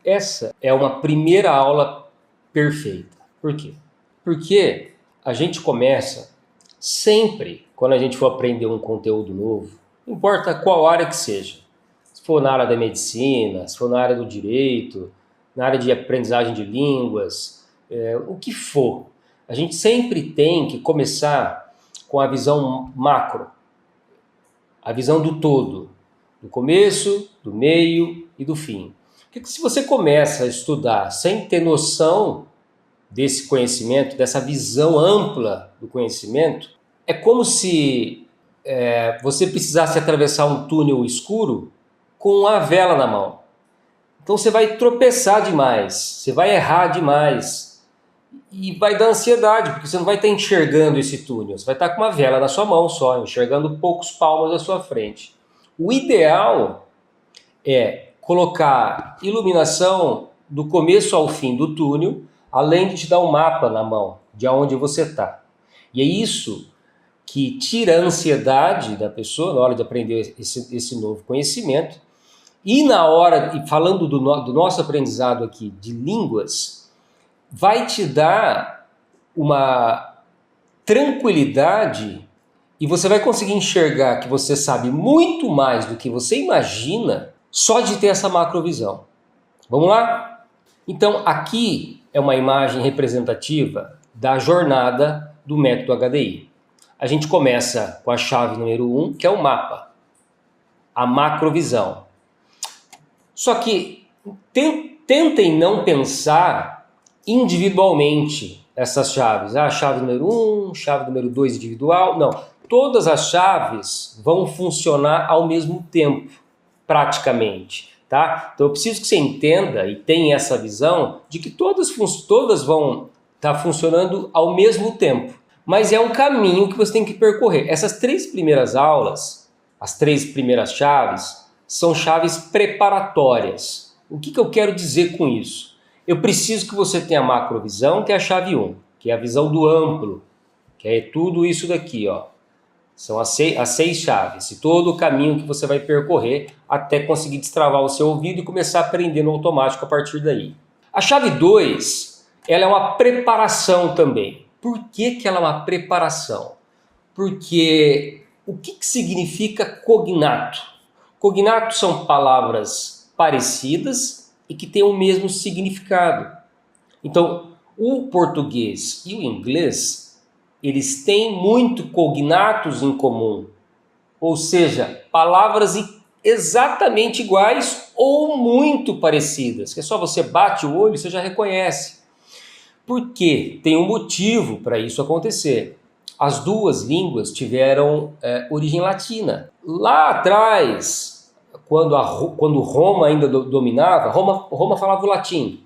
Essa é uma primeira aula perfeita. Por quê? Porque a gente começa sempre, quando a gente for aprender um conteúdo novo, não importa qual área que seja, se for na área da medicina, se for na área do direito, na área de aprendizagem de línguas, o que for, a gente sempre tem que começar com a visão macro, a visão do todo, do começo, do meio e do fim. Porque se você começa a estudar sem ter noção desse conhecimento, dessa visão ampla do conhecimento, é como se você precisasse atravessar um túnel escuro com uma vela na mão. Então você vai tropeçar demais, você vai errar demais e vai dar ansiedade, porque você não vai estar enxergando esse túnel, você vai estar com uma vela na sua mão só, enxergando poucos palmos à sua frente. O ideal é colocar iluminação do começo ao fim do túnel, além de te dar um mapa na mão de onde você está. E é isso que tira a ansiedade da pessoa na hora de aprender esse novo conhecimento. E na hora, e falando do nosso aprendizado aqui de línguas, vai te dar uma tranquilidade e você vai conseguir enxergar que você sabe muito mais do que você imagina só de ter essa macrovisão. Vamos lá? Então aqui é uma imagem representativa da jornada do método HDI. A gente começa com a chave número 1, que é o mapa, a macrovisão. Só que tentem não pensar individualmente essas chaves. A chave número 1, chave número 2 individual. Não, todas as chaves vão funcionar ao mesmo tempo, praticamente. Tá? Então eu preciso que você entenda e tenha essa visão de que todas vão estar funcionando ao mesmo tempo. Mas é um caminho que você tem que percorrer. Essas 3 primeiras aulas, as 3 primeiras chaves, são chaves preparatórias. O que eu quero dizer com isso? Eu preciso que você tenha a macrovisão, que é a chave 1, que é a visão do amplo, que é tudo isso daqui, ó. São as 6 chaves e todo o caminho que você vai percorrer até conseguir destravar o seu ouvido e começar a aprender no automático a partir daí. A chave 2, ela é uma preparação também. Por que ela é uma preparação? Porque o que significa cognato? Cognato são palavras parecidas e que têm o mesmo significado. Então, o português e o inglês, eles têm muito cognatos em comum, ou seja, palavras exatamente iguais ou muito parecidas, que é só você bate o olho e você já reconhece. Por quê? Tem um motivo para isso acontecer. As duas línguas tiveram origem latina. Lá atrás, quando Roma ainda dominava, Roma falava o latim.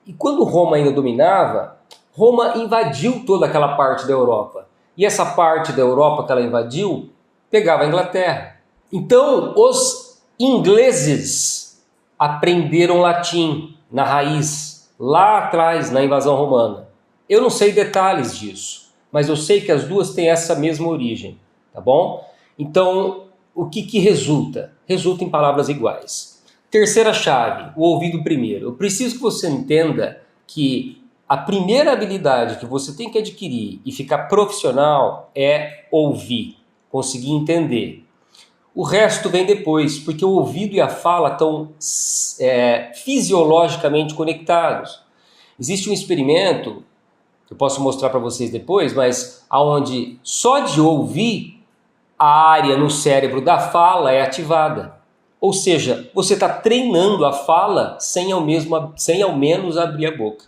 E quando Roma ainda dominava, Roma invadiu toda aquela parte da Europa. E essa parte da Europa que ela invadiu, pegava a Inglaterra. Então, os ingleses aprenderam latim na raiz, lá atrás, na invasão romana. Eu não sei detalhes disso, mas eu sei que as duas têm essa mesma origem, tá bom? Então, o que resulta? Resulta em palavras iguais. Terceira chave, o ouvido primeiro. Eu preciso que você entenda que a primeira habilidade que você tem que adquirir e ficar profissional é ouvir, conseguir entender. O resto vem depois, porque o ouvido e a fala estão fisiologicamente conectados. Existe um experimento, que eu posso mostrar para vocês depois, mas onde só de ouvir a área no cérebro da fala é ativada. Ou seja, você está treinando a fala sem ao menos abrir a boca.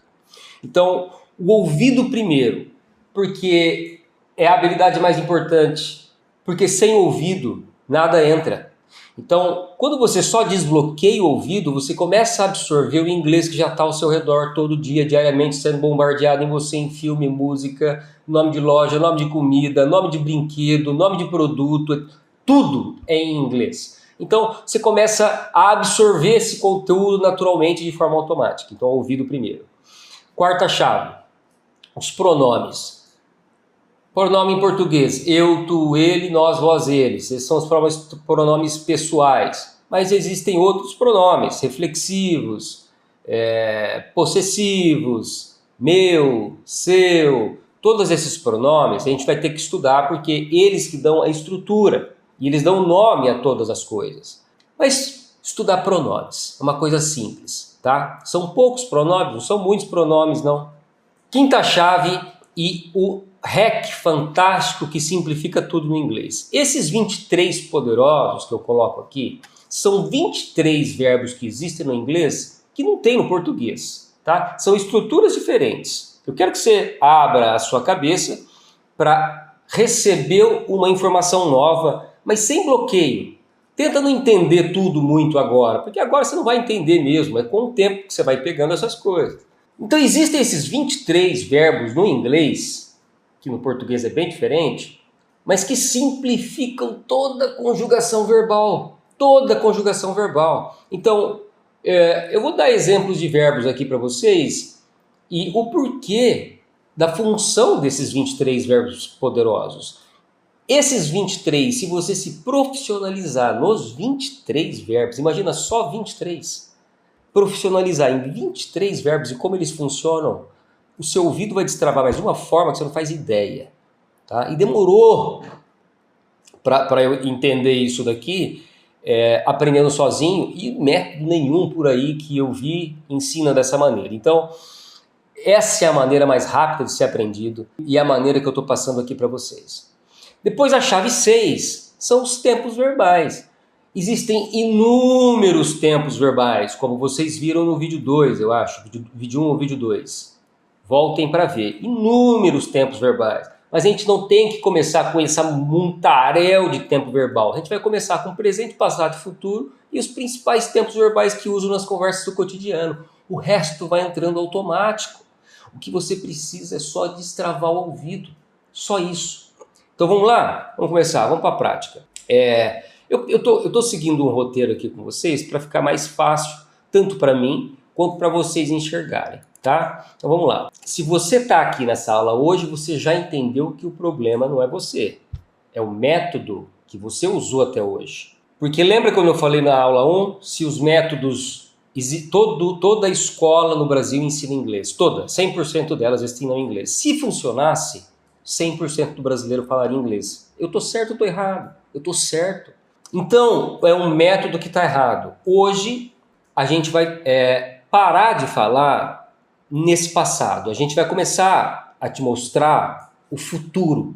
Então, o ouvido primeiro, porque é a habilidade mais importante, porque sem ouvido nada entra. Então, quando você só desbloqueia o ouvido, você começa a absorver o inglês que já está ao seu redor todo dia, diariamente sendo bombardeado em você em filme, música, nome de loja, nome de comida, nome de brinquedo, nome de produto, tudo é em inglês. Então, você começa a absorver esse conteúdo naturalmente de forma automática. Então, ouvido primeiro. Quarta chave, os pronomes. Pronome em português, eu, tu, ele, nós, vós, eles. Esses são os pronomes pessoais. Mas existem outros pronomes, reflexivos, possessivos, meu, seu, todos esses pronomes a gente vai ter que estudar porque eles que dão a estrutura e eles dão nome a todas as coisas. Mas estudar pronomes é uma coisa simples, tá? São poucos pronomes, não são muitos pronomes não. Quinta chave e o hack fantástico que simplifica tudo no inglês. Esses 23 poderosos que eu coloco aqui são 23 verbos que existem no inglês que não tem no português, tá? São estruturas diferentes. Eu quero que você abra a sua cabeça para receber uma informação nova, mas sem bloqueio. Tenta não entender tudo muito agora, porque agora você não vai entender mesmo, é com o tempo que você vai pegando essas coisas. Então existem esses 23 verbos no inglês, que no português é bem diferente, mas que simplificam toda a conjugação verbal. Toda a conjugação verbal. Então, eu vou dar exemplos de verbos aqui para vocês e o porquê da função desses 23 verbos poderosos. Esses 23, se você se profissionalizar nos 23 verbos, imagina só 23, profissionalizar em 23 verbos e como eles funcionam, o seu ouvido vai destravar, mas de uma forma que você não faz ideia. Tá? E demorou para eu entender isso daqui, aprendendo sozinho, e método nenhum por aí que eu vi ensina dessa maneira. Então, essa é a maneira mais rápida de ser aprendido e a maneira que eu estou passando aqui para vocês. Depois a chave 6 são os tempos verbais. Existem inúmeros tempos verbais, como vocês viram no vídeo 2, eu acho, vídeo 1 ou vídeo 2. Voltem para ver, inúmeros tempos verbais. Mas a gente não tem que começar com essa montaréu de tempo verbal. A gente vai começar com presente, passado e futuro e os principais tempos verbais que usam nas conversas do cotidiano. O resto vai entrando automático. O que você precisa é só destravar o ouvido, só isso. Então vamos lá? Vamos começar, vamos para a prática. Eu tô seguindo um roteiro aqui com vocês para ficar mais fácil, tanto para mim quanto para vocês enxergarem, tá? Então vamos lá. Se você está aqui nessa aula hoje, você já entendeu que o problema não é você, é o método que você usou até hoje. Porque lembra quando eu falei na aula 1, se os métodos, toda a escola no Brasil ensina inglês, toda, 100% delas ensinam inglês. Se funcionasse, 100% do brasileiro falaria inglês. Eu tô certo ou tô errado? Eu tô certo. Então, é um método que está errado. Hoje, a gente vai parar de falar nesse passado. A gente vai começar a te mostrar o futuro,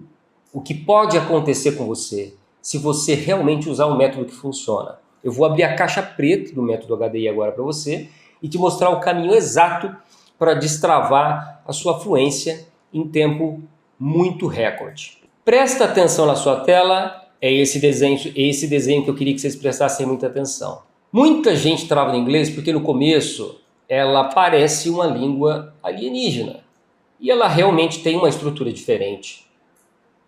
o que pode acontecer com você, se você realmente usar um método que funciona. Eu vou abrir a caixa preta do método HDI agora para você e te mostrar o caminho exato para destravar a sua fluência em tempo muito recorde. Presta atenção na sua tela, é esse desenho que eu queria que vocês prestassem muita atenção. Muita gente trava no inglês porque no começo ela parece uma língua alienígena e ela realmente tem uma estrutura diferente,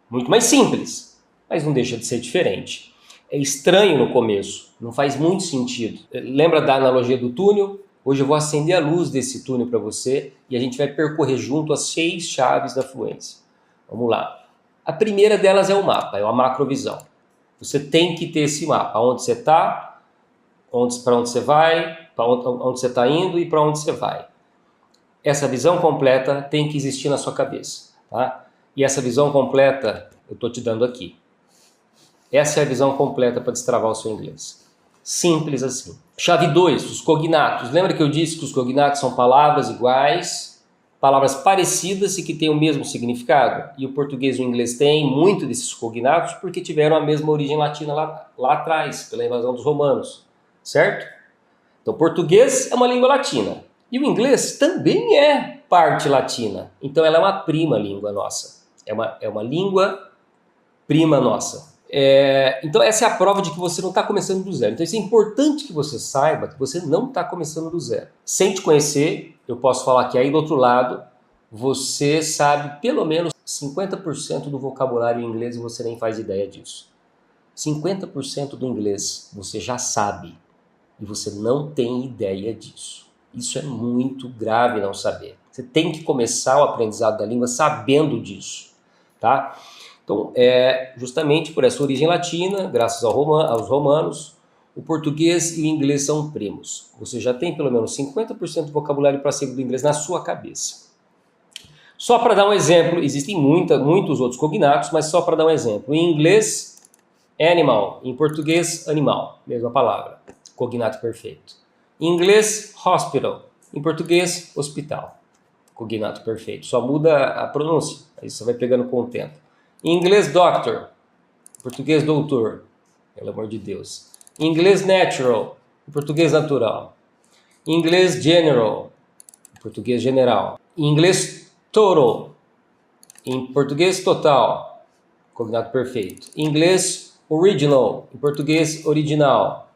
muito mais simples, mas não deixa de ser diferente. É estranho no começo, não faz muito sentido. Lembra da analogia do túnel? Hoje eu vou acender a luz desse túnel para você e a gente vai percorrer junto as 6 chaves da fluência. Vamos lá. A primeira delas é o mapa, é uma macrovisão. Você tem que ter esse mapa, onde você está, para onde você vai, para onde você está indo e para onde você vai. Essa visão completa tem que existir na sua cabeça, tá? E essa visão completa eu estou te dando aqui. Essa é a visão completa para destravar o seu inglês. Simples assim. Chave 2, os cognatos. Lembra que eu disse que os cognatos são palavras iguais, palavras parecidas e que têm o mesmo significado? E o português e o inglês têm muito desses cognatos porque tiveram a mesma origem latina lá atrás, pela invasão dos romanos, certo? Então, o português é uma língua latina e o inglês também é parte latina. Então, ela é uma prima língua nossa. É uma língua prima nossa. Então essa é a prova de que você não está começando do zero. Então isso é importante que você saiba que você não está começando do zero. Sem te conhecer, eu posso falar que aí do outro lado, você sabe pelo menos 50% do vocabulário em inglês e você nem faz ideia disso. 50% do inglês você já sabe e você não tem ideia disso. Isso é muito grave não saber. Você tem que começar o aprendizado da língua sabendo disso, tá? Então, justamente por essa origem latina, graças aos romanos, o português e o inglês são primos. Você já tem pelo menos 50% do vocabulário passivo do inglês na sua cabeça. Só para dar um exemplo, existem muitos outros cognatos, mas só para dar um exemplo. Em inglês, animal. Em português, animal. Mesma palavra. Cognato perfeito. Em inglês, hospital. Em português, hospital. Cognato perfeito. Só muda a pronúncia. Aí você vai pegando com o tempo. Em inglês, doctor. Em português, doutor. Pelo amor de Deus. Em inglês, natural. Em português, natural. Em inglês, general. Em português, general. Em inglês, total. Em português, total. Cognato perfeito. Em inglês, original. Em português, original.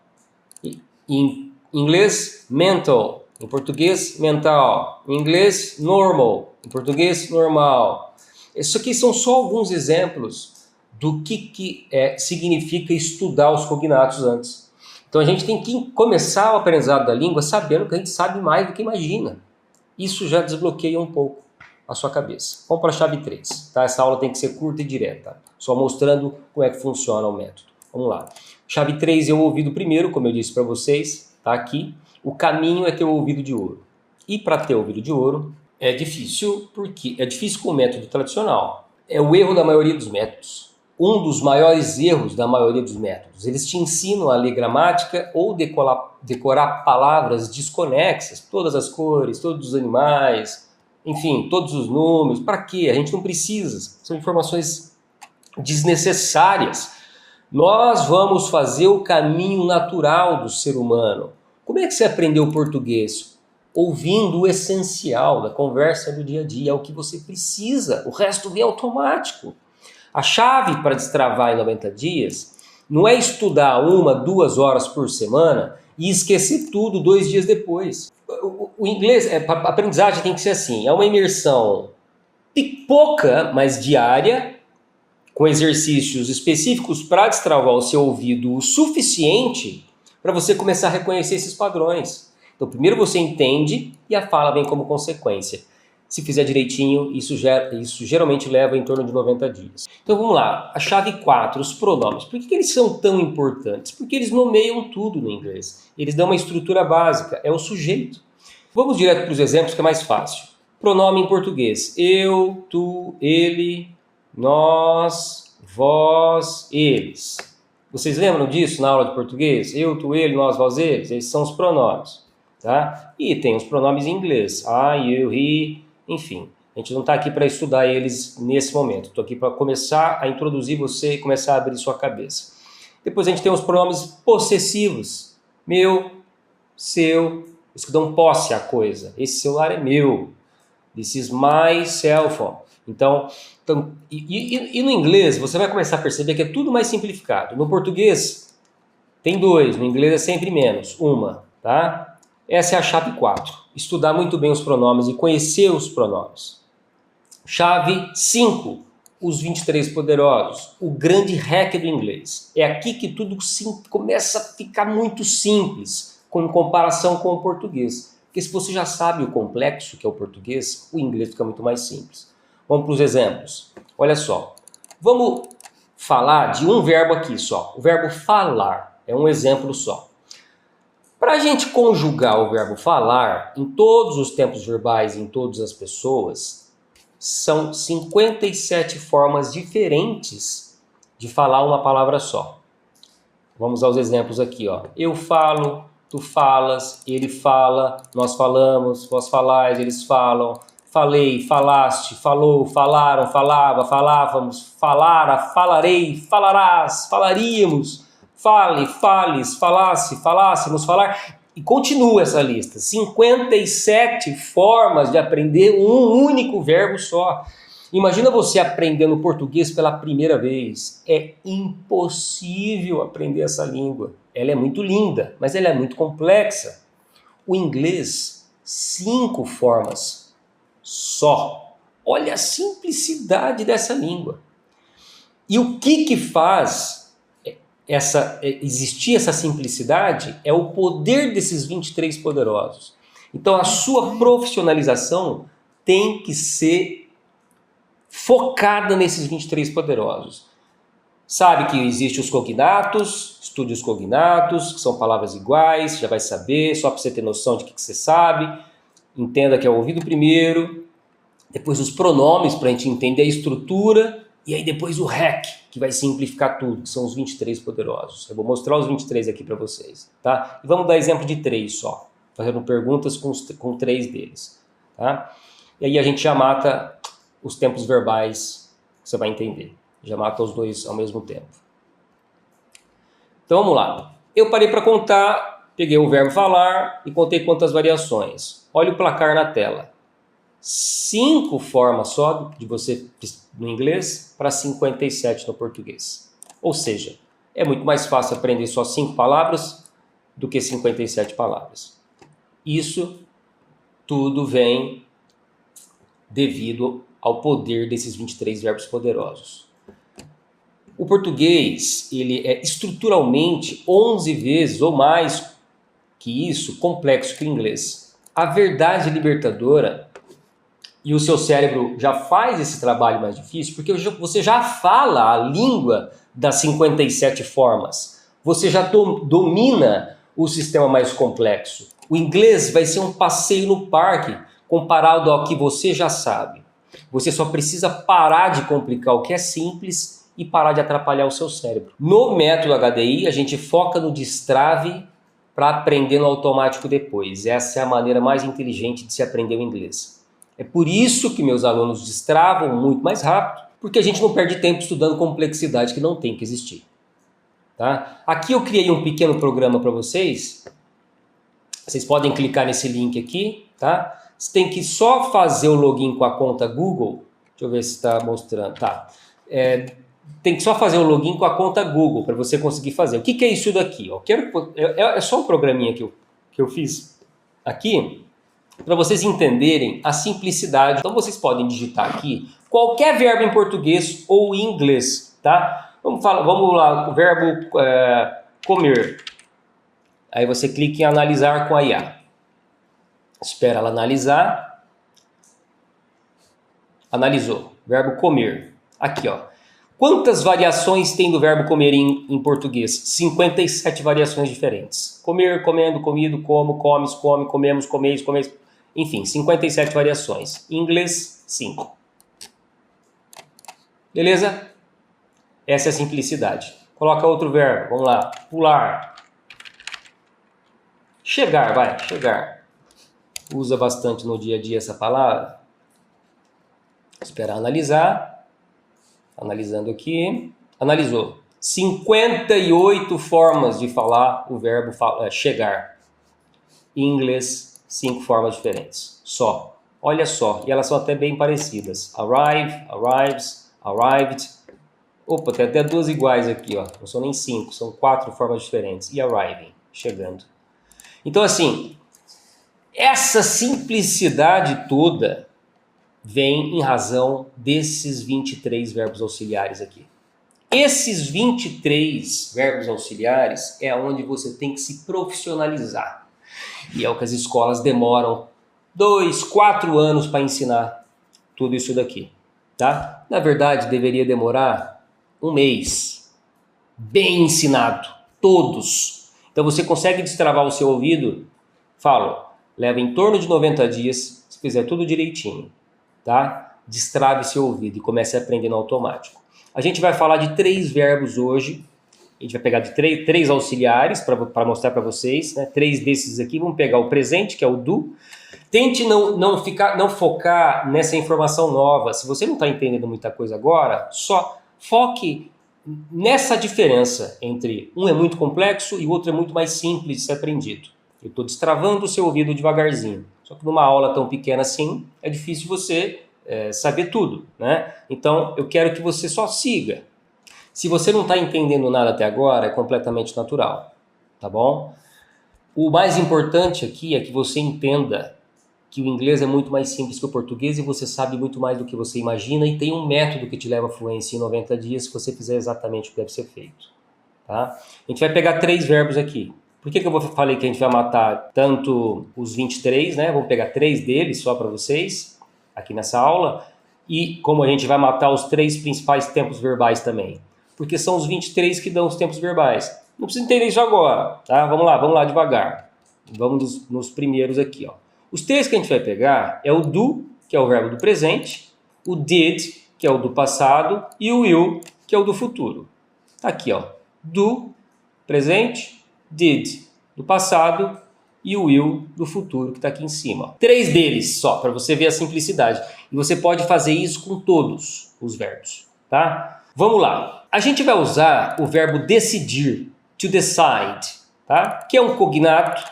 Em inglês, mental. Em português, mental. Em inglês, normal. Em português, normal. Isso aqui são só alguns exemplos do que significa estudar os cognatos antes. Então a gente tem que começar o aprendizado da língua sabendo que a gente sabe mais do que imagina. Isso já desbloqueia um pouco a sua cabeça. Vamos para a chave 3. Tá? Essa aula tem que ser curta e direta, só mostrando como é que funciona o método. Vamos lá. Chave 3 é o ouvido primeiro, como eu disse para vocês, tá aqui. O caminho é ter o ouvido de ouro. E para ter o ouvido de ouro é difícil, porque é difícil com o método tradicional. É o erro da maioria dos métodos. Um dos maiores erros da maioria dos métodos. Eles te ensinam a ler gramática ou decorar palavras desconexas, todas as cores, todos os animais, enfim, todos os números. Para quê? A gente não precisa. São informações desnecessárias. Nós vamos fazer o caminho natural do ser humano. Como é que você aprendeu português? Ouvindo o essencial da conversa do dia a dia, é o que você precisa. O resto vem automático. A chave para destravar em 90 dias não é estudar 1, 2 horas por semana e esquecer tudo 2 dias depois. O inglês, a aprendizagem tem que ser assim, é uma imersão pouca, mas diária, com exercícios específicos para destravar o seu ouvido o suficiente para você começar a reconhecer esses padrões. Então primeiro você entende e a fala vem como consequência. Se fizer direitinho, isso geralmente leva em torno de 90 dias. Então vamos lá, a chave 4, os pronomes. Por que eles são tão importantes? Porque eles nomeiam tudo no inglês. Eles dão uma estrutura básica, é o sujeito. Vamos direto para os exemplos que é mais fácil. Pronome em português. Eu, tu, ele, nós, vós, eles. Vocês lembram disso na aula de português? Eu, tu, ele, nós, vós, eles. Esses são os pronomes. Tá? E tem os pronomes em inglês. I, you, he... Enfim, a gente não está aqui para estudar eles nesse momento. Estou aqui para começar a introduzir você e começar a abrir sua cabeça. Depois a gente tem os pronomes possessivos. Meu, seu, os que dão posse à coisa. Esse celular é meu. This is my cell phone. Então no inglês você vai começar a perceber que é tudo mais simplificado. No português tem 2, no inglês é sempre menos, 1, tá? Essa é a chave 4. Estudar muito bem os pronomes e conhecer os pronomes. Chave 5. Os 23 poderosos. O grande hack do inglês. É aqui que tudo começa a ficar muito simples, em comparação com o português. Porque se você já sabe o complexo que é o português, o inglês fica muito mais simples. Vamos para os exemplos. Olha só. Vamos falar de um verbo aqui só. O verbo falar. É um exemplo só. Para a gente conjugar o verbo falar em todos os tempos verbais, em todas as pessoas, são 57 formas diferentes de falar uma palavra só. Vamos aos exemplos aqui, ó. Eu falo, tu falas, ele fala, nós falamos, vós falais, eles falam, falei, falaste, falou, falaram, falava, falávamos, falara, falarei, falarás, falaríamos. Fale, fales, falasse, falássemos, falar. E continua essa lista. 57 formas de aprender um único verbo só. Imagina você aprendendo português pela primeira vez. É impossível aprender essa língua. Ela é muito linda, mas ela é muito complexa. O inglês, 5 formas só. Olha a simplicidade dessa língua. E o que faz existir essa simplicidade é o poder desses 23 poderosos. Então a sua profissionalização tem que ser focada nesses 23 poderosos. Sabe que existem os cognatos, estude os cognatos, que são palavras iguais, já vai saber, só para você ter noção de que você sabe. Entenda que é o ouvido primeiro, depois os pronomes para a gente entender a estrutura, e aí depois o REC, que vai simplificar tudo, que são os 23 poderosos. Eu vou mostrar os 23 aqui para vocês, tá? E vamos dar exemplo de 3 só, fazendo perguntas com 3 deles, tá? E aí a gente já mata os tempos verbais, que você vai entender. Já mata os dois ao mesmo tempo. Então vamos lá. Eu parei para contar, peguei o verbo falar e contei quantas variações. Olha o placar na tela. 5 formas só de você no inglês para 57 no português. Ou seja, é muito mais fácil aprender só 5 palavras do que 57 palavras. Isso tudo vem devido ao poder desses 23 verbos poderosos. O português, ele é estruturalmente 11 vezes ou mais que isso complexo que o inglês. A verdade libertadora, e o seu cérebro já faz esse trabalho mais difícil, porque você já fala a língua das 57 formas. Você já domina o sistema mais complexo. O inglês vai ser um passeio no parque comparado ao que você já sabe. Você só precisa parar de complicar o que é simples e parar de atrapalhar o seu cérebro. No método HDI, a gente foca no destrave para aprender no automático depois. Essa é a maneira mais inteligente de se aprender o inglês. É por isso que meus alunos destravam muito mais rápido, porque a gente não perde tempo estudando complexidade que não tem que existir. Tá? Aqui eu criei um pequeno programa para vocês. Vocês podem clicar nesse link aqui, tá? Você tem que só fazer o login com a conta Google. Deixa eu ver se está mostrando. Tá. Tem que só fazer o login com a conta Google para você conseguir fazer. O que é isso daqui? Ó? É só um programinha que eu fiz aqui para vocês entenderem a simplicidade. Então vocês podem digitar aqui qualquer verbo em português ou em inglês, tá? Vamos lá, o verbo comer. Aí você clica em analisar com a IA. Espera ela analisar. Analisou. Verbo comer. Aqui, ó. Quantas variações tem do verbo comer em português? 57 variações diferentes. Comer, comendo, comido, como, comes, come, comemos, comeis, comeis. Enfim, 57 variações. Em inglês, 5. Beleza? Essa é a simplicidade. Coloca outro verbo. Vamos lá. Pular. Chegar, vai. Chegar. Usa bastante no dia a dia essa palavra. Esperar analisar. Analisando aqui. Analisou. 58 formas de falar o verbo chegar. Em inglês, 5 formas diferentes. Só. Olha só. E elas são até bem parecidas. Arrive, arrives, arrived. Opa, tem até 2 iguais aqui, ó. Não são nem 5, são 4 formas diferentes. E arriving, chegando. Então, assim, essa simplicidade toda vem em razão desses 23 verbos auxiliares aqui. Esses 23 verbos auxiliares é onde você tem que se profissionalizar. E é o que as escolas demoram 2, 4 anos para ensinar tudo isso daqui, tá? Na verdade, deveria demorar 1 mês. Bem ensinado. Todos. Então você consegue destravar o seu ouvido, falo, leva em torno de 90 dias, se fizer tudo direitinho, tá? Destrave seu ouvido e comece a aprender no automático. A gente vai falar de 3 verbos hoje, a gente vai pegar de 3 auxiliares para mostrar para vocês, né? 3 desses aqui, vamos pegar o presente, que é o do. Tente não focar nessa informação nova. Se você não está entendendo muita coisa agora, só foque nessa diferença entre um é muito complexo e o outro é muito mais simples de ser aprendido. Eu estou destravando o seu ouvido devagarzinho. Só que numa aula tão pequena assim, é difícil você saber tudo, né? Então, eu quero que você só siga. Se você não está entendendo nada até agora, é completamente natural, tá bom? O mais importante aqui é que você entenda que o inglês é muito mais simples que o português e você sabe muito mais do que você imagina e tem um método que te leva à fluência em 90 dias se você fizer exatamente o que deve ser feito. Tá? A gente vai pegar 3 verbos aqui. Por que eu falei que a gente vai matar tanto os 23, né? Vamos pegar 3 deles só para vocês, aqui nessa aula. E como a gente vai matar os 3 principais tempos verbais também. porque são os 23 que dão os tempos verbais. Não precisa entender isso agora, tá? Vamos lá devagar. Vamos nos primeiros aqui, ó. Os três que a gente vai pegar é o do, que é o verbo do presente, o did, que é o do passado, e o will, que é o do futuro. Tá aqui, ó. Do, presente, did, do passado, e o will do futuro, que está aqui em cima. 3 deles só, para você ver a simplicidade. E você pode fazer isso com todos os verbos, tá? Vamos lá. A gente vai usar o verbo decidir, to decide, tá? Que é um cognato,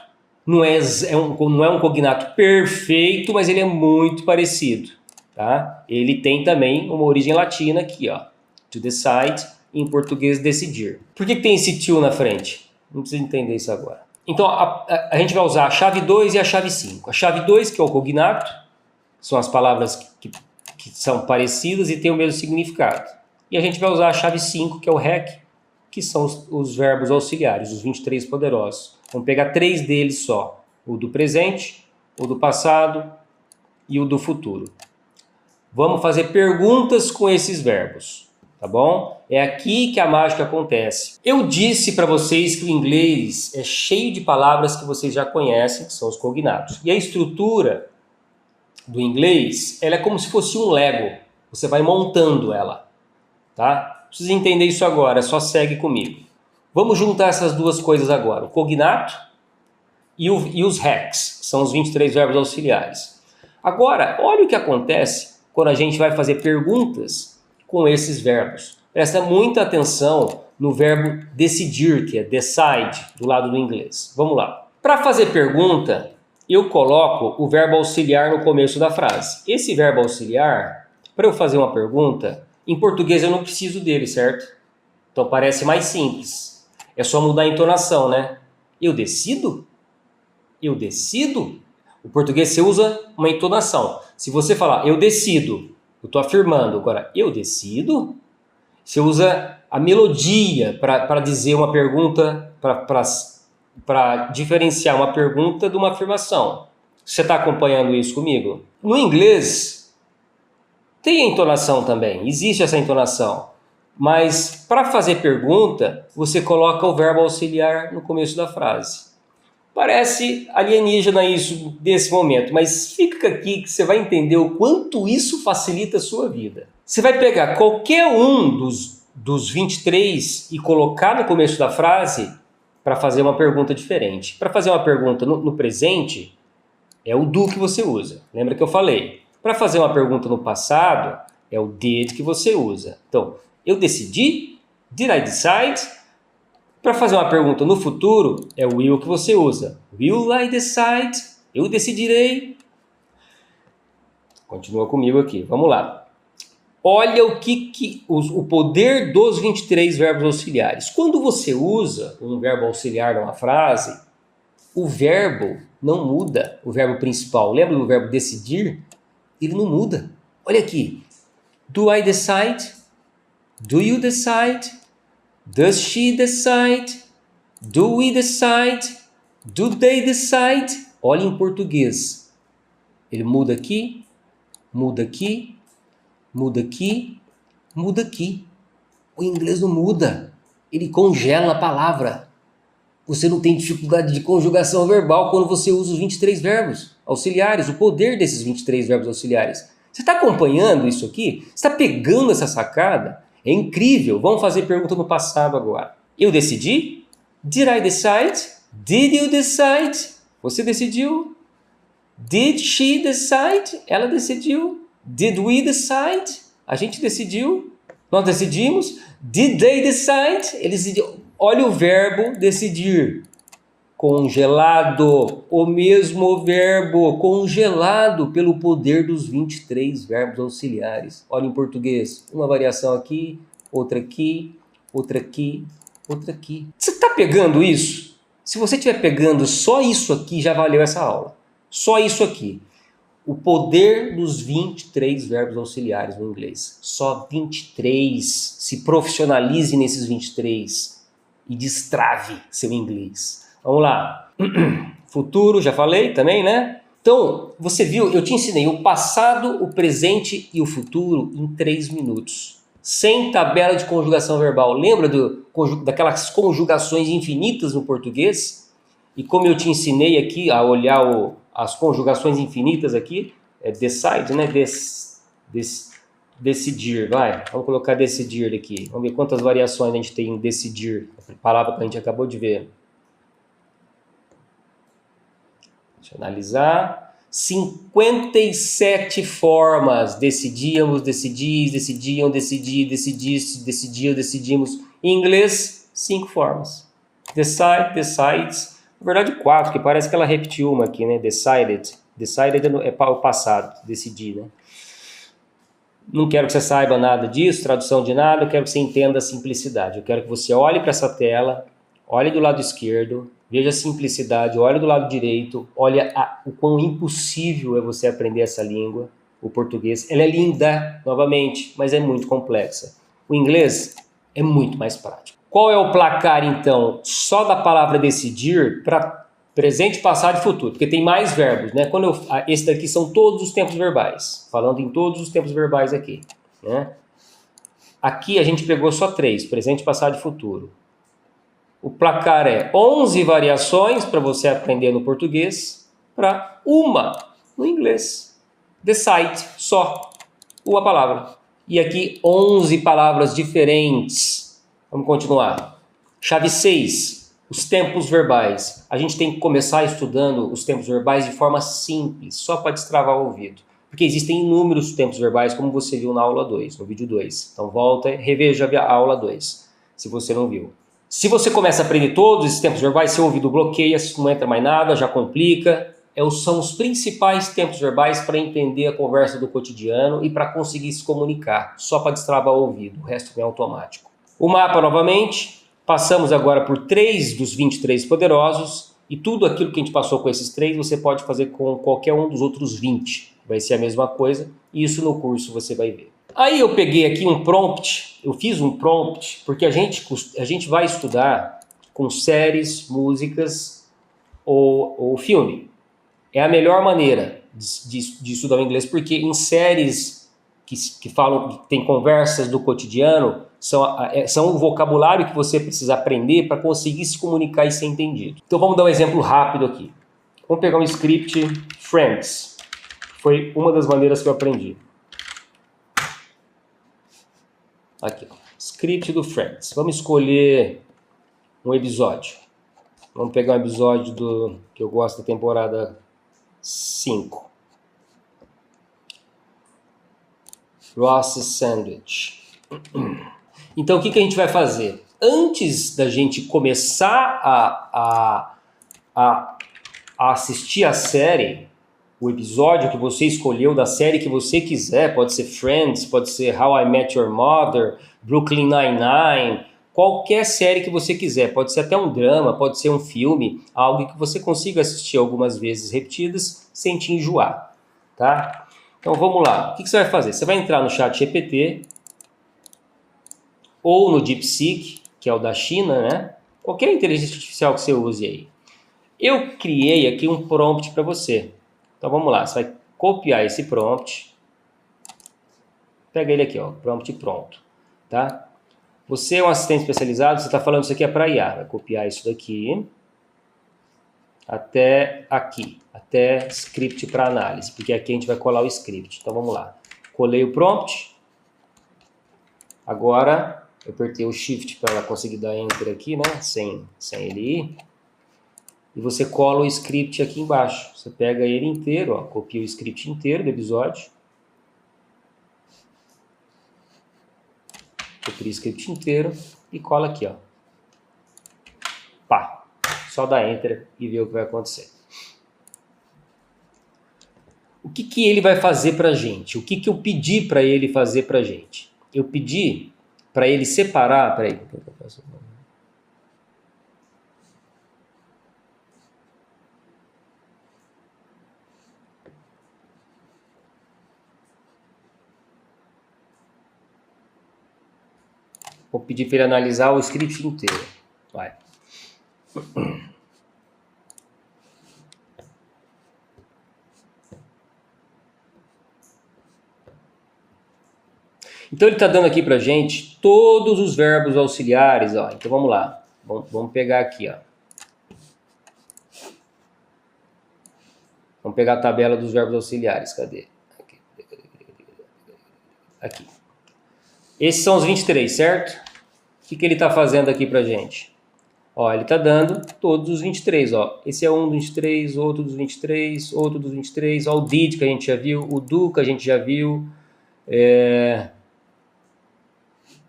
não é um cognato perfeito, mas ele é muito parecido, tá? Ele tem também uma origem latina aqui, ó. To decide, em português, decidir. Por que tem esse to na frente? Não precisa entender isso agora. Então, a gente vai usar a chave 2 e a chave 5. A chave 2, que é o cognato, são as palavras que são parecidas e têm o mesmo significado. E a gente vai usar a chave 5, que é o rec, que são os verbos auxiliares, os 23 poderosos. Vamos pegar 3 deles só. O do presente, o do passado e o do futuro. Vamos fazer perguntas com esses verbos. Tá bom? É aqui que a mágica acontece. Eu disse para vocês que o inglês é cheio de palavras que vocês já conhecem, que são os cognatos. E a estrutura do inglês, ela é como se fosse um Lego. Você vai montando ela, tá? Precisa entender isso agora, só segue comigo. Vamos juntar essas duas coisas agora. O cognato e os recs, que são os 23 verbos auxiliares. Agora, olha o que acontece quando a gente vai fazer perguntas com esses verbos. Presta muita atenção no verbo decidir, que é decide, do lado do inglês. Vamos lá. Para fazer pergunta, eu coloco o verbo auxiliar no começo da frase. Esse verbo auxiliar, para eu fazer uma pergunta, em português eu não preciso dele, certo? Então parece mais simples. É só mudar a entonação, né? Eu decido? Eu decido? O português você usa uma entonação. Se você falar eu decido, eu estou afirmando. Agora, eu decido? Você usa a melodia para dizer uma pergunta, para diferenciar uma pergunta de uma afirmação. Você está acompanhando isso comigo? No inglês, tem a entonação também, existe essa entonação. Mas para fazer pergunta, você coloca o verbo auxiliar no começo da frase. Parece alienígena isso nesse momento, mas fica aqui que você vai entender o quanto isso facilita a sua vida. Você vai pegar qualquer um dos 23 e colocar no começo da frase para fazer uma pergunta diferente. Para fazer uma pergunta no presente, é o do que você usa. Lembra que eu falei? Para fazer uma pergunta no passado, é o did que você usa. Então, eu decidi, did I decide? Para fazer uma pergunta no futuro, é o will que você usa. Will I decide? Eu decidirei. Continua comigo aqui, vamos lá. Olha o poder dos 23 verbos auxiliares. Quando você usa um verbo auxiliar numa frase, o verbo não muda, o verbo principal. Lembra do verbo decidir? Ele não muda. Olha aqui. Do I decide? Do you decide? Does she decide? Do we decide? Do they decide? Olha em português. Ele muda aqui, muda aqui, muda aqui, muda aqui. O inglês não muda. Ele congela a palavra. Você não tem dificuldade de conjugação verbal quando você usa os 23 verbos auxiliares, o poder desses 23 verbos auxiliares. Você está acompanhando isso aqui? Você está pegando essa sacada? É incrível. Vamos fazer pergunta no passado agora. Eu decidi? Did I decide? Did you decide? Você decidiu? Did she decide? Ela decidiu? Did we decide? A gente decidiu? Nós decidimos? Did they decide? Eles decidiram. Olha o verbo decidir. Congelado. O mesmo verbo, congelado pelo poder dos 23 verbos auxiliares. Olha em português. Uma variação aqui, outra aqui, outra aqui, outra aqui. Você está pegando isso? Se você estiver pegando só isso aqui, já valeu essa aula. Só isso aqui. O poder dos 23 verbos auxiliares no inglês. Só 23. Se profissionalize nesses 23 e destrave seu inglês. Vamos lá. Futuro, já falei também, né? Então, você viu, eu te ensinei o passado, o presente e o futuro em 3 minutos. sem tabela de conjugação verbal. Lembra daquelas conjugações infinitas no português? E como eu te ensinei aqui a olhar as conjugações infinitas aqui, decide, né? Decidir, vai. Vamos colocar decidir aqui. Vamos ver quantas variações a gente tem em decidir, a palavra que a gente acabou de ver. Deixa eu analisar. 57 formas. Decidíamos, decidis, decidiam, decidi, decidiste, decidiu, decidimos. Em inglês, 5 formas. Decide, decides. Na verdade, 4, que parece que ela repetiu uma aqui, né? Decided. Decided é o passado, decidir, né? Não quero que você saiba nada disso, tradução de nada, eu quero que você entenda a simplicidade. Eu quero que você olhe para essa tela, olhe do lado esquerdo, veja a simplicidade, olhe do lado direito, olha o quão impossível é você aprender essa língua, o português. Ela é linda, novamente, mas é muito complexa. O inglês é muito mais prático. Qual é o placar, então, só da palavra decidir para presente, passado e futuro? Porque tem mais verbos, né? Esse daqui são todos os tempos verbais, falando em todos os tempos verbais aqui, né? Aqui a gente pegou só 3, presente, passado e futuro. O placar é 11 variações para você aprender no português, para uma no inglês. Decide, só, uma palavra. E aqui 11 palavras diferentes. Vamos continuar. Chave 6, os tempos verbais. A gente tem que começar estudando os tempos verbais de forma simples, só para destravar o ouvido. Porque existem inúmeros tempos verbais, como você viu na aula 2, no vídeo 2. Então volta e reveja a aula 2, se você não viu. Se você começa a aprender todos esses tempos verbais, seu ouvido bloqueia, não entra mais nada, já complica. São os principais tempos verbais para entender a conversa do cotidiano e para conseguir se comunicar, só para destravar o ouvido, o resto é automático. O mapa novamente, passamos agora por 3 dos 23 poderosos e tudo aquilo que a gente passou com esses 3 você pode fazer com qualquer um dos outros 20. Vai ser a mesma coisa e isso no curso você vai ver. Aí eu peguei aqui um prompt, eu fiz um prompt porque a gente vai estudar com séries, músicas ou filme. É a melhor maneira de estudar o inglês porque em séries que falam, que tem conversas do cotidiano, são o vocabulário que você precisa aprender para conseguir se comunicar e ser entendido. Então vamos dar um exemplo rápido aqui. Vamos pegar um script Friends. Foi uma das maneiras que eu aprendi. Aqui, ó. Script do Friends. Vamos escolher um episódio. Vamos pegar um episódio que eu gosto da temporada 5. Ross's Sandwich. Então, o que a gente vai fazer? Antes da gente começar a assistir a série, o episódio que você escolheu da série que você quiser, pode ser Friends, pode ser How I Met Your Mother, Brooklyn Nine-Nine, qualquer série que você quiser, pode ser até um drama, pode ser um filme, algo que você consiga assistir algumas vezes repetidas sem te enjoar, tá? Então vamos lá, o que você vai fazer? Você vai entrar no ChatGPT ou no DeepSeek, que é o da China, né? Qualquer inteligência artificial que você use aí. Eu criei aqui um prompt para você. Então vamos lá, você vai copiar esse prompt. Pega ele aqui, ó, prompt pronto, tá? Você é um assistente especializado, você está falando isso aqui é para IA. Vai copiar isso daqui até aqui, até script para análise, porque aqui a gente vai colar o script. Então vamos lá. Colei o prompt. Agora eu apertei o Shift para ela conseguir dar Enter aqui, né? Sem ele ir. E você cola o script aqui embaixo. Você pega ele inteiro, ó, copia o script inteiro do episódio. Copia o script inteiro e cola aqui, ó. Pá! Só dá Enter e ver o que vai acontecer. O que ele vai fazer pra gente? O que eu pedi para ele fazer pra gente? Eu pedi para ele separar... Peraí, o que eu faço? Vou pedir para ele analisar o script inteiro. Vai. Então ele está dando aqui para gente todos os verbos auxiliares, ó. Então vamos lá, vamos pegar aqui, ó. Vamos pegar a tabela dos verbos auxiliares, cadê? Aqui. Esses são os 23, certo? O que ele está fazendo aqui para gente? Ó, ele está dando todos os 23, ó. Esse é um dos 23, outro dos 23, outro dos 23, ó, o did que a gente já viu, o do que a gente já viu,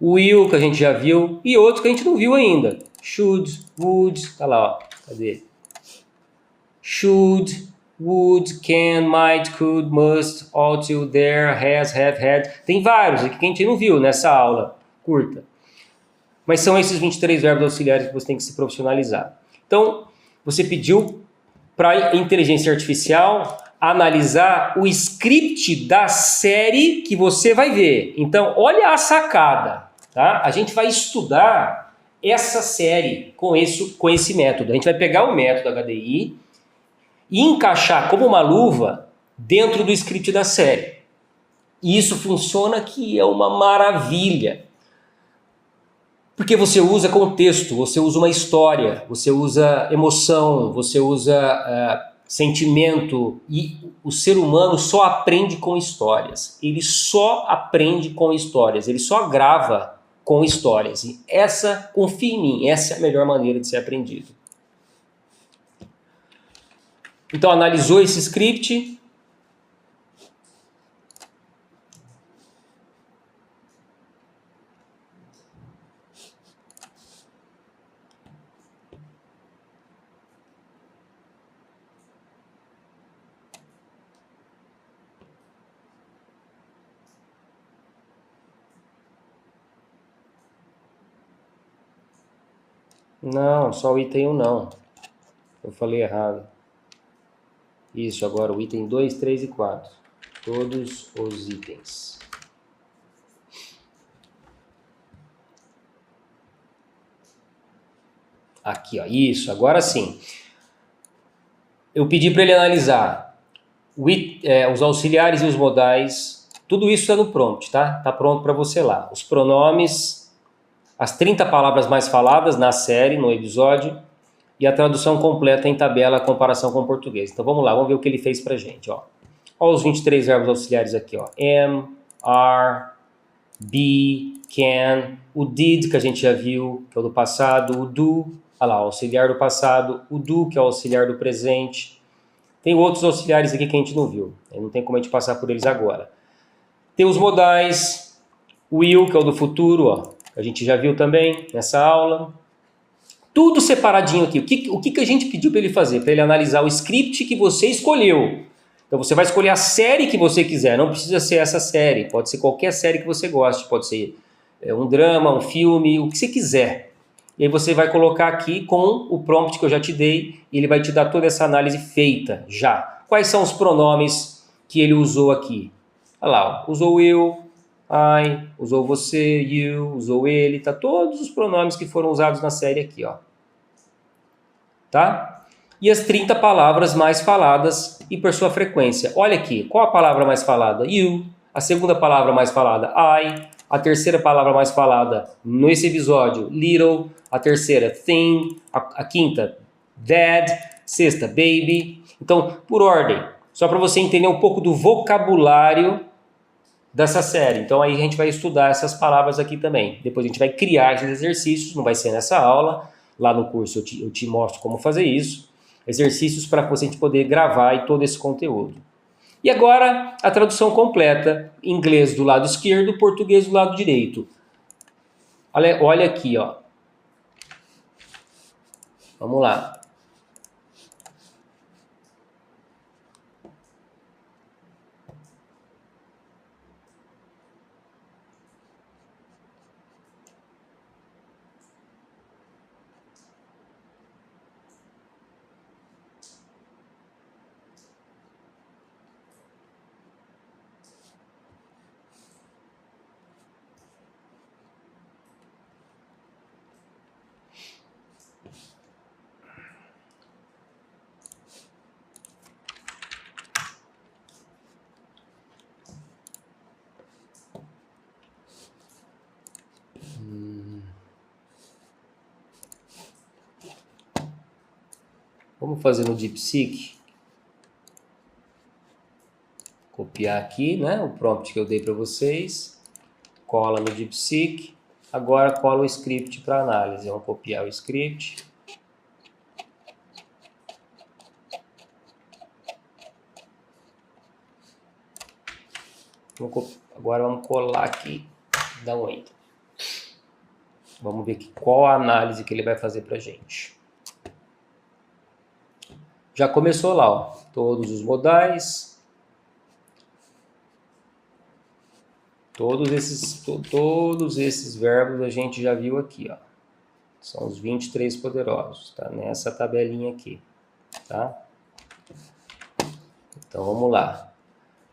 o will que a gente já viu e outros que a gente não viu ainda. Should, would, tá lá, ó. Cadê? Should, would, can, might, could, must, ought to, dare, has, have, had. Tem vários aqui que a gente não viu nessa aula curta. Mas são esses 23 verbos auxiliares que você tem que se profissionalizar. Então, você pediu para a inteligência artificial analisar o script da série que você vai ver. Então, olha a sacada, tá? A gente vai estudar essa série com esse método. A gente vai pegar o método HDI e encaixar como uma luva dentro do script da série. E isso funciona que é uma maravilha. Porque você usa contexto, você usa uma história, você usa emoção, você usa sentimento, e o ser humano só aprende com histórias. Ele só aprende com histórias, ele só grava com histórias. E essa, confia em mim, essa é a melhor maneira de ser aprendido. Então analisou esse script. Não, só o item 1 não. Eu falei errado. Isso, agora o item 2, 3 e 4. Todos os itens. Aqui, ó. Isso, agora sim. Eu pedi para ele analisar os auxiliares e os modais. Tudo isso está no prompt, tá? Tá pronto para você lá. Os pronomes, as 30 palavras mais faladas na série, no episódio, e a tradução completa em tabela, comparação com o português. Então vamos lá, vamos ver o que ele fez pra gente, ó. Olha os 23 verbos auxiliares aqui, ó. Am, are, be, can, o did que a gente já viu, que é o do passado, o do, olha lá, o auxiliar do passado, o do, que é o auxiliar do presente. Tem outros auxiliares aqui que a gente não viu, não tem como a gente passar por eles agora. Tem os modais, o will, que é o do futuro, ó, que a gente já viu também nessa aula. Tudo separadinho aqui. O que a gente pediu para ele fazer? Para ele analisar o script que você escolheu. Então você vai escolher a série que você quiser. Não precisa ser essa série. Pode ser qualquer série que você goste. Pode ser um drama, um filme, o que você quiser. E aí você vai colocar aqui com o prompt que eu já te dei. E ele vai te dar toda essa análise feita já. Quais são os pronomes que ele usou aqui? Olha lá, ó. Usou eu, I, usou você, you, usou ele, tá? Todos os pronomes que foram usados na série aqui, ó. Tá? E as 30 palavras mais faladas e por sua frequência. Olha aqui, qual a palavra mais falada? You. A segunda palavra mais falada, I. A terceira palavra mais falada nesse episódio, little. A terceira, thing. A quinta, dad. Sexta, baby. Então, por ordem, só para você entender um pouco do vocabulário dessa série. Então aí a gente vai estudar essas palavras aqui também. Depois a gente vai criar esses exercícios, não vai ser nessa aula. Lá no curso eu te mostro como fazer isso. Exercícios para você poder gravar e todo esse conteúdo. E agora a tradução completa. Inglês do lado esquerdo, português do lado direito. Olha aqui, ó. Vamos lá. Vamos fazer no DeepSeek. Copiar aqui, né, o prompt que eu dei para vocês. Cola no DeepSeek. Agora cola o script para análise. Vamos copiar o script. Agora vamos colar aqui. Dá um enter. Vamos ver aqui qual a análise que ele vai fazer para a gente. Já começou lá, ó, todos os modais. Todos esses verbos a gente já viu aqui, ó. São os 23 poderosos, tá? Nessa tabelinha aqui, tá? Então vamos lá.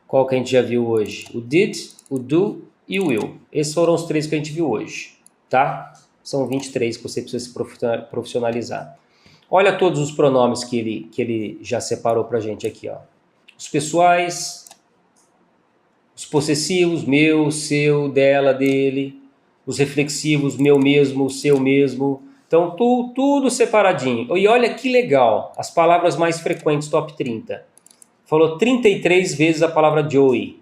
Qual que a gente já viu hoje? O did, o do e o will. Esses foram os 3 que a gente viu hoje, tá? São 23 que você precisa se profissionalizar. Olha todos os pronomes que ele já separou pra gente aqui, ó. Os pessoais, os possessivos, meu, seu, dela, dele. Os reflexivos, meu mesmo, seu mesmo. Então, tudo separadinho. E olha que legal, as palavras mais frequentes, top 30. Falou 33 vezes a palavra Joey,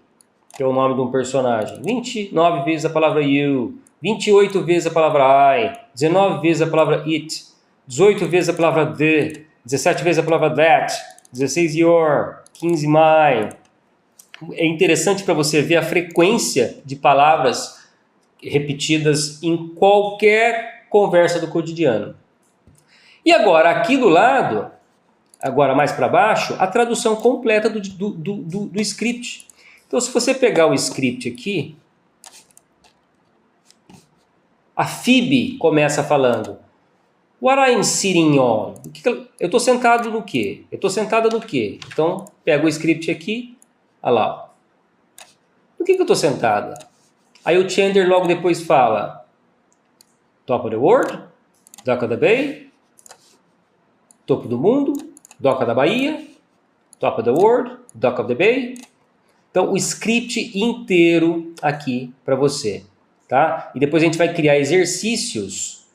que é o nome de um personagem. 29 vezes a palavra you. 28 vezes a palavra I. 19 vezes a palavra it. 18 vezes a palavra the. 17 vezes a palavra that. 16 your. 15 my. É interessante para você ver a frequência de palavras repetidas em qualquer conversa do cotidiano. E agora, aqui do lado, agora mais para baixo, a tradução completa do script. Então, se você pegar o script aqui, a Phoebe começa falando: What I'm sitting on? Eu estou sentado no quê? Eu estou sentada no quê? Então, pega o script aqui, olha lá. No que eu estou sentada? Aí o Chandler logo depois fala: Top of the world, Dock of the Bay, topo do mundo, Doca da Bahia, Top of the World, Dock of the Bay. Então, o script inteiro aqui para você, tá? E depois a gente vai criar exercícios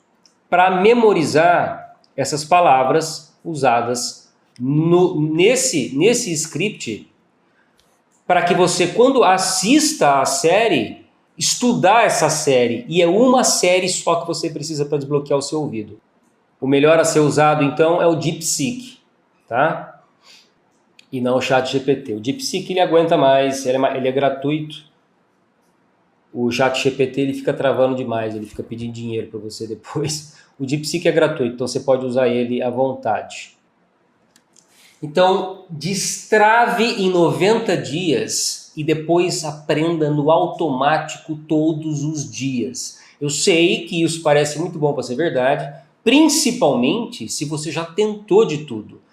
para memorizar essas palavras usadas nesse script, para que você, quando assista a série, estudar essa série. E é uma série só que você precisa para desbloquear o seu ouvido. O melhor a ser usado, então, é o DeepSeek, tá? E não o ChatGPT. O DeepSeek ele aguenta mais, ele é gratuito. O ChatGPT ele fica travando demais, ele fica pedindo dinheiro para você depois. O DeepSeek é gratuito, então você pode usar ele à vontade. Então, destrave em 90 dias e depois aprenda no automático todos os dias. Eu sei que isso parece muito bom para ser verdade, principalmente se você já tentou de tudo.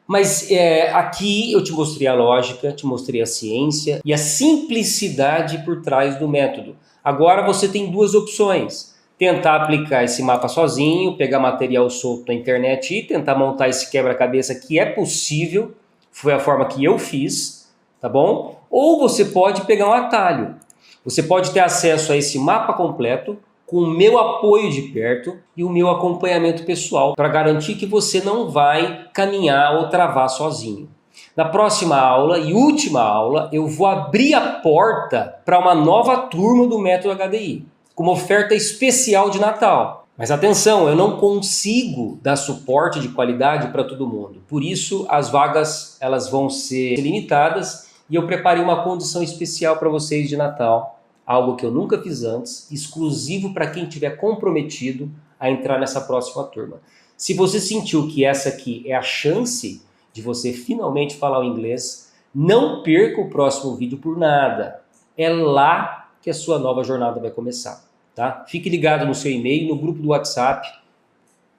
Mas aqui eu te mostrei a lógica, te mostrei a ciência e a simplicidade por trás do método. Agora você tem duas opções: tentar aplicar esse mapa sozinho, pegar material solto na internet e tentar montar esse quebra-cabeça, que é possível, foi a forma que eu fiz, tá bom? Ou você pode pegar um atalho. Você pode ter acesso a esse mapa completo, com o meu apoio de perto e o meu acompanhamento pessoal para garantir que você não vai caminhar ou travar sozinho. Na próxima aula e última aula, eu vou abrir a porta para uma nova turma do Método HDI, com uma oferta especial de Natal. Mas atenção, eu não consigo dar suporte de qualidade para todo mundo. Por isso, as vagas elas vão ser limitadas e eu preparei uma condição especial para vocês de Natal. Algo que eu nunca fiz antes, exclusivo para quem estiver comprometido a entrar nessa próxima turma. Se você sentiu que essa aqui é a chance de você finalmente falar o inglês, não perca o próximo vídeo por nada. É lá que a sua nova jornada vai começar, tá? Fique ligado no seu e-mail, no grupo do WhatsApp,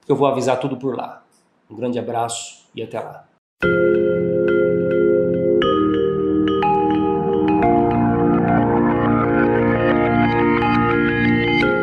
que eu vou avisar tudo por lá. Um grande abraço e até lá.